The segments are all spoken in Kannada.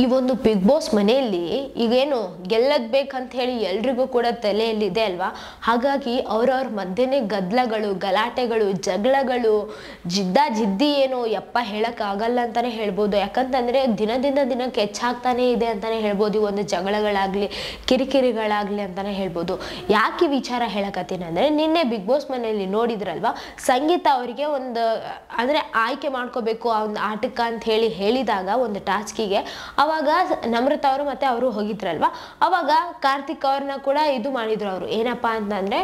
ಈ ಒಂದು ಬಿಗ್ ಬಾಸ್ ಮನೆಯಲ್ಲಿ ಈಗೇನು ಗೆಲ್ಲದ್ ಬೇಕಂತ ಹೇಳಿ ಎಲ್ರಿಗೂ ಕೂಡ ತಲೆಯಲ್ಲಿದೆ ಅಲ್ವಾ. ಹಾಗಾಗಿ ಅವ್ರವ್ರ ಮಧ್ಯೆನೇ ಗದ್ದಲಗಳು, ಗಲಾಟೆಗಳು, ಜಗಳಗಳು, ಜಿದ್ದಿ ಏನು ಯಪ್ಪ ಹೇಳಕ್ ಆಗಲ್ಲ ಅಂತಾನೆ ಹೇಳ್ಬೋದು. ಯಾಕಂತಂದ್ರೆ ದಿನದಿಂದ ದಿನಕ್ಕೆ ಹೆಚ್ಚಾಗ್ತಾನೆ ಇದೆ ಅಂತಾನೆ ಹೇಳ್ಬೋದು. ಈ ಒಂದು ಜಗಳಗಳಾಗ್ಲಿ ಕಿರಿಕಿರಿಗಳಾಗ್ಲಿ ಅಂತಾನೆ ಹೇಳ್ಬೋದು. ಯಾಕೆ ಈ ವಿಚಾರ ಹೇಳಕತ್ತೀನಿ ಅಂದ್ರೆ, ನಿನ್ನೆ ಬಿಗ್ ಬಾಸ್ ಮನೆಯಲ್ಲಿ ನೋಡಿದ್ರಲ್ವಾ, ಸಂಗೀತ ಅವರಿಗೆ ಒಂದು ಅಂದ್ರೆ ಆಯ್ಕೆ ಮಾಡ್ಕೋಬೇಕು ಆ ಒಂದು ಆಟಕ್ಕ ಅಂತ ಹೇಳಿದಾಗ ಒಂದು ಟಾಸ್ಕಿಗೆ, ಅವಾಗ ನಮ್ರತ ಅವರು ಮತ್ತೆ ಅವರು ಹೋಗಿದ್ರಲ್ವಾ, ಅವಾಗ ಕಾರ್ತಿಕ್ ಅವ್ರನ್ನ ಕೂಡ ಇದು ಮಾಡಿದ್ರು. ಅವರು ಏನಪ್ಪಾ ಅಂತಂದ್ರೆ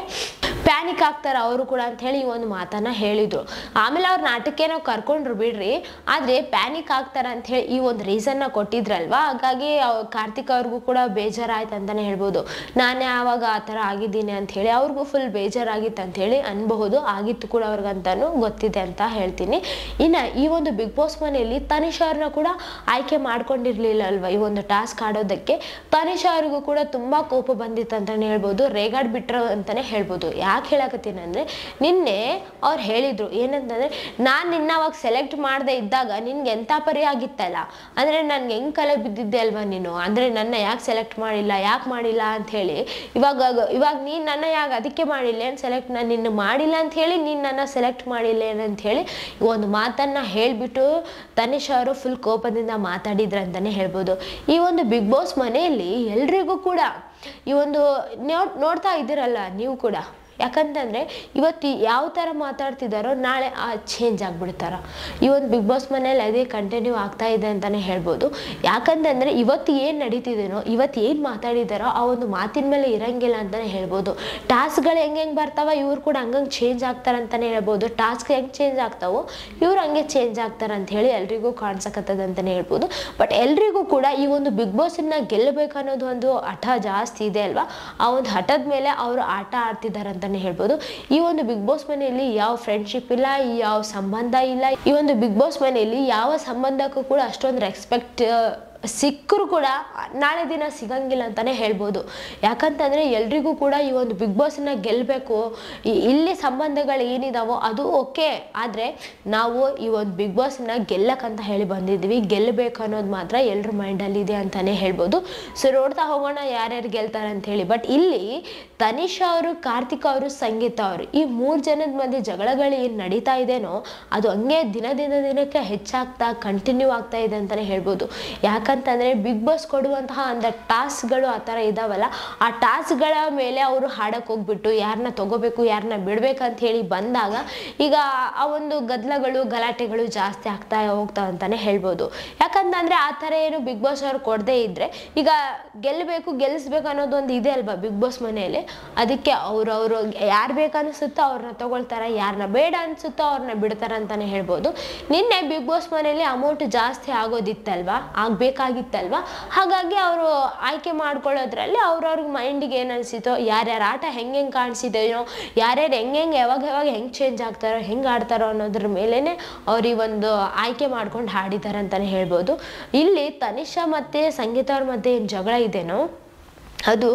ಪ್ಯಾನಿಕ್ ಆಗ್ತಾರ ಅವರು ಕೂಡ ಅಂತ ಹೇಳಿ ಈ ಒಂದು ಮಾತನ್ನ ಹೇಳಿದ್ರು. ಆಮೇಲೆ ಅವ್ರ ನಾಟಕಕ್ಕೆ ನಾವು ಕರ್ಕೊಂಡ್ರು ಬಿಡ್ರಿ, ಆದ್ರೆ ಪ್ಯಾನಿಕ್ ಆಗ್ತಾರ ಅಂತ ಹೇಳಿ ಈ ಒಂದು ರೀಸನ್ನ ಕೊಟ್ಟಿದ್ರಲ್ವಾ. ಹಾಗಾಗಿ ಕಾರ್ತಿಕ್ ಅವ್ರಿಗೂ ಕೂಡ ಬೇಜಾರಾಯ್ತು ಅಂತಾನೆ ಹೇಳ್ಬೋದು. ನಾನೇ ಆವಾಗ ಆ ಥರ ಆಗಿದ್ದೀನಿ ಅಂತ ಹೇಳಿ ಅವ್ರಿಗೂ ಫುಲ್ ಬೇಜಾರಾಗಿತ್ತು ಅಂತ ಹೇಳಿ ಅನ್ಬಹುದು. ಆಗಿತ್ತು ಕೂಡ ಅವ್ರಿಗಂತಾನು ಗೊತ್ತಿದೆ ಅಂತ ಹೇಳ್ತೀನಿ. ಇನ್ನ ಈ ಒಂದು ಬಿಗ್ ಬಾಸ್ ಮನೆಯಲ್ಲಿ ತನಿಷಾ ಅವ್ರನ್ನ ಕೂಡ ಆಯ್ಕೆ ಮಾಡ್ಕೊಂಡಿರ್ಲಿಲ್ಲ ಅಲ್ವಾ ಈ ಒಂದು ಟಾಸ್ಕ್ ಆಡೋದಕ್ಕೆ. ತನಿಷಾ ಅವ್ರಿಗೂ ಕೂಡ ತುಂಬಾ ಕೋಪ ಬಂದಿತ್ತು ಅಂತಾನೆ ಹೇಳ್ಬೋದು, ರೇಗಾಡ್ ಬಿಟ್ರು ಅಂತಾನೆ ಹೇಳ್ಬೋದು. ಯಾಕೆ ಹೇಳಕತ್ತೀನಿ ಅಂದ್ರೆ, ನಿನ್ನೆ ಅವ್ರು ಹೇಳಿದ್ರು ಏನಂತಂದ್ರೆ, ನಾನು ನಿನ್ನ ಅವಾಗ ಸೆಲೆಕ್ಟ್ ಮಾಡದೆ ಇದ್ದಾಗ ನಿನ್ಗೆ ಎಂಥ ಪರಿ ಆಗಿತ್ತಲ್ಲ, ಅಂದ್ರೆ ನನ್ಗೆ ಹೆಂಗ್ ಕಲೆ ಬಿದ್ದಿದ್ದೆ ಅಲ್ವಾ ನೀನು, ಅಂದ್ರೆ ನನ್ನ ಯಾಕೆ ಸೆಲೆಕ್ಟ್ ಯಾಕೆ ಮಾಡಿಲ್ಲ ಅಂತ ಹೇಳಿ. ಇವಾಗ ನೀನ್ ನನ್ನ ಯಾಕೆ ಅದಕ್ಕೆ ಮಾಡಿಲ್ಲ ಏನ್ ಸೆಲೆಕ್ಟ್, ನಾನು ನಿನ್ನ ಮಾಡಿಲ್ಲ ಅಂತ ಹೇಳಿ ನೀನ್ ನನ್ನ ಸೆಲೆಕ್ಟ್ ಮಾಡಿಲ್ಲ ಏನಂತ ಹೇಳಿ ಒಂದು ಮಾತನ್ನ ಹೇಳ್ಬಿಟ್ಟು ತನಿಷಾ ಅವರು ಫುಲ್ ಕೋಪದಿಂದ ಮಾತಾಡಿದ್ರ ಅಂತಾನೆ ಹೇಳ್ಬೋದು. ಈ ಒಂದು ಬಿಗ್ ಬಾಸ್ ಮನೆಯಲ್ಲಿ ಎಲ್ರಿಗೂ ಕೂಡ ಈ ಒಂದು ನೋಡ್ತಾ ಇದ್ದೀರಲ್ಲ ನೀವು ಕೂಡ. ಯಾಕಂತಂದ್ರೆ ಇವತ್ತು ಯಾವ ಥರ ಮಾತಾಡ್ತಿದ್ದಾರೋ ನಾಳೆ ಚೇಂಜ್ ಆಗ್ಬಿಡ್ತಾರ. ಈ ಒಂದು ಬಿಗ್ ಬಾಸ್ ಮನೇಲಿ ಅದೇ ಕಂಟಿನ್ಯೂ ಆಗ್ತಾ ಇದೆ ಅಂತಾನೆ ಹೇಳ್ಬೋದು. ಯಾಕಂತಂದ್ರೆ ಇವತ್ತು ಏನು ನಡೀತಿದೇನೋ, ಇವತ್ತು ಏನು ಮಾತಾಡಿದಾರೋ ಆ ಒಂದು ಮಾತಿನ ಮೇಲೆ ಇರಂಗಿಲ್ಲ ಅಂತಾನೆ ಹೇಳ್ಬೋದು. ಟಾಸ್ಕ್ಗಳು ಹೆಂಗೆ ಬರ್ತಾವ ಇವ್ರು ಕೂಡ ಹಂಗಂಗೆ ಚೇಂಜ್ ಆಗ್ತಾರ ಅಂತಾನೆ ಹೇಳ್ಬೋದು. ಟಾಸ್ಕ್ ಹೆಂಗೆ ಚೇಂಜ್ ಆಗ್ತಾವೋ ಇವ್ರು ಹಂಗೆ ಚೇಂಜ್ ಆಗ್ತಾರ ಅಂತ ಹೇಳಿ ಎಲ್ರಿಗೂ ಕಾಣಿಸಕತ್ತದ ಅಂತಾನೆ ಹೇಳ್ಬೋದು. ಬಟ್ ಎಲ್ರಿಗೂ ಕೂಡ ಈ ಒಂದು ಬಿಗ್ ಬಾಸ್ನ ಗೆಲ್ಲಬೇಕು ಅನ್ನೋದು ಒಂದು ಹಠ ಜಾಸ್ತಿ ಇದೆ ಅಲ್ವಾ. ಆ ಒಂದು ಹಠದ ಮೇಲೆ ಅವರು ಆಟ ಆಡ್ತಿದ್ದಾರೆ ಅಂತಾನೆ ಹೇಳ್ಬೋದು. ಈ ಒಂದು ಬಿಗ್ ಬಾಸ್ ಮನೆಯಲ್ಲಿ ಯಾವ ಫ್ರೆಂಡ್ಶಿಪ್ ಇಲ್ಲ, ಯಾವ ಸಂಬಂಧ ಇಲ್ಲ. ಈ ಒಂದು ಬಿಗ್ ಬಾಸ್ ಮನೆಯಲ್ಲಿ ಯಾವ ಸಂಬಂಧಕ್ಕೂ ಕೂಡ ಅಷ್ಟೊಂದು ರೆಸ್ಪೆಕ್ಟ್ ಸಿಕ್ಕರು ಕೂಡ ನಾಳೆ ದಿನ ಸಿಗಂಗಿಲ್ಲ ಅಂತಾನೆ ಹೇಳ್ಬೋದು. ಯಾಕಂತಂದ್ರೆ ಎಲ್ರಿಗೂ ಕೂಡ ಈ ಒಂದು ಬಿಗ್ ಬಾಸ್ನ ಗೆಲ್ಲಬೇಕು, ಇಲ್ಲಿ ಸಂಬಂಧಗಳು ಏನಿದಾವೋ ಅದು ಓಕೆ, ಆದ್ರೆ ನಾವು ಈ ಒಂದು ಬಿಗ್ ಬಾಸ್ನ ಗೆಲ್ಲಕ್ಕಂತ ಹೇಳಿ ಬಂದಿದ್ವಿ, ಗೆಲ್ಲಬೇಕು ಅನ್ನೋದು ಮಾತ್ರ ಎಲ್ರ ಮೈಂಡಲ್ಲಿ ಇದೆ ಅಂತಾನೆ ಹೇಳ್ಬೋದು. ಸೊ ನೋಡ್ತಾ ಹೋಗೋಣ ಯಾರ್ಯಾರು ಗೆಲ್ತಾರೆ ಅಂತ ಹೇಳಿ. ಬಟ್ ಇಲ್ಲಿ ತನಿಷಾ ಅವರು, ಕಾರ್ತಿಕ್ ಅವರು, ಸಂಗೀತ ಅವರು ಈ 3 ಜನದ ಮಧ್ಯೆ ಜಗಳಗಳು ಏನು ನಡೀತಾ ಇದೆನೋ ಅದು ಹಂಗೆ ದಿನಕ್ಕೆ ಹೆಚ್ಚಾಗ್ತಾ ಕಂಟಿನ್ಯೂ ಆಗ್ತಾ ಇದೆ ಅಂತಾನೆ ಹೇಳ್ಬೋದು. ಯಾಕಂತಂದ್ರೆ ಬಿಗ್ ಬಾಸ್ ಕೊಡುವಂತಹ ಒಂದು ಟಾಸ್ಕ್ಗಳು ಆ ಥರ ಇದಾವಲ್ಲ, ಆ ಟಾಸ್ಕ್ಗಳ ಮೇಲೆ ಅವರು ಹಾಡಕ್ಕೆ ಹೋಗ್ಬಿಟ್ಟು ಯಾರನ್ನ ತಗೋಬೇಕು ಯಾರನ್ನ ಬಿಡ್ಬೇಕಂತ ಹೇಳಿ ಬಂದಾಗ ಈಗ ಆ ಒಂದು ಗದ್ದಲಗಳು ಗಲಾಟೆಗಳು ಜಾಸ್ತಿ ಆಗ್ತಾ ಹೋಗ್ತಾವ ಅಂತಾನೆ ಹೇಳ್ಬೋದು. ಯಾಕಂತಂದ್ರೆ ಆ ಥರ ಏನು ಬಿಗ್ ಬಾಸ್ ಅವ್ರು ಕೊಡದೇ ಇದ್ರೆ, ಈಗ ಗೆಲ್ಲಿಸ್ಬೇಕು ಅನ್ನೋದು ಒಂದು ಇದೆ ಅಲ್ವಾ ಬಿಗ್ ಬಾಸ್ ಮನೆಯಲ್ಲಿ. ಅದಕ್ಕೆ ಅವ್ರು ಯಾರು ಬೇಕನ್ಸುತ್ತೋ ಅವ್ರನ್ನ ತಗೊಳ್ತಾರ, ಯಾರನ್ನ ಬೇಡ ಅನ್ಸುತ್ತೋ ಅವ್ರನ್ನ ಬಿಡ್ತಾರ ಅಂತಾನೆ ಹೇಳ್ಬೋದು. ನಿನ್ನೆ ಬಿಗ್ ಬಾಸ್ ಮನೆಯಲ್ಲಿ ಅಮೌಂಟ್ ಜಾಸ್ತಿ ಆಗೋದಿತ್ತಲ್ವಾ, ಆಗ್ಬೇಕಾಗಿತ್ತಲ್ವಾ, ಹಾಗಾಗಿ ಅವರು ಆಯ್ಕೆ ಮಾಡ್ಕೊಳ್ಳೋದ್ರಲ್ಲಿ ಅವ್ರವ್ರಿಗೆ ಮೈಂಡಿಗೆ ಏನು ಅನಿಸಿತೋ, ಯಾರ್ಯಾರ ಆಟ ಹೆಂಗೆ ಕಾಣಿಸಿದೆಯೋ, ಯಾರ್ಯಾರು ಹೆಂಗೆ ಯಾವಾಗ ಹೆಂಗೆ ಚೇಂಜ್ ಆಗ್ತಾರೋ, ಹೆಂಗೆ ಆಡ್ತಾರೋ ಅನ್ನೋದ್ರ ಮೇಲೇನೆ ಅವ್ರು ಈ ಒಂದು ಆಯ್ಕೆ ಮಾಡ್ಕೊಂಡು ಹಾಡಿದ್ದಾರೆ ಅಂತಾನೆ ಹೇಳ್ಬೋದು. ಇಲ್ಲಿ ತನಿಷಾ ಮತ್ತೆ ಸಂಗೀತ ಅವ್ರ ಮಧ್ಯೆ ಏನು ಜಗಳ ಇದೆನೋ ಅದು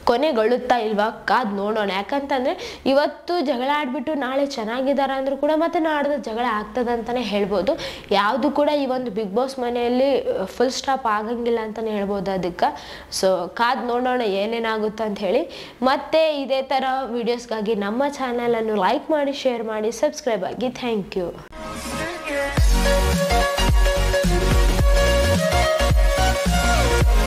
ಕೊನೆಗೊಳ್ಳುತ್ತಾ ಇಲ್ವಾ ಕಾದ್ ನೋಡೋಣ. ಯಾಕಂತಂದ್ರೆ ಇವತ್ತು ಜಗಳ ಆಡ್ಬಿಟ್ಟು ನಾಳೆ ಚೆನ್ನಾಗಿದ್ದಾರೆ ಅಂದ್ರೂ ಕೂಡ ಮತ್ತೆ ನಾಡ್ದು ಜಗಳ ಆಗ್ತದೆ ಅಂತಾನೆ ಹೇಳ್ಬೋದು. ಯಾವುದು ಕೂಡ ಈ ಒಂದು ಬಿಗ್ ಬಾಸ್ ಮನೆಯಲ್ಲಿ ಫುಲ್ ಸ್ಟಾಪ್ ಆಗಂಗಿಲ್ಲ ಅಂತಾನೆ ಹೇಳ್ಬೋದು. ಅದಕ್ಕೆ ಸೊ ಕಾದ್ ನೋಡೋಣ ಏನೇನಾಗುತ್ತೆ ಅಂತ ಹೇಳಿ. ಮತ್ತೆ ಇದೇ ಥರ ವಿಡಿಯೋಸ್ಗಾಗಿ ನಮ್ಮ ಚಾನಲನ್ನು ಲೈಕ್ ಮಾಡಿ, ಶೇರ್ ಮಾಡಿ, ಸಬ್ಸ್ಕ್ರೈಬ್ ಆಗಿ. Thank you.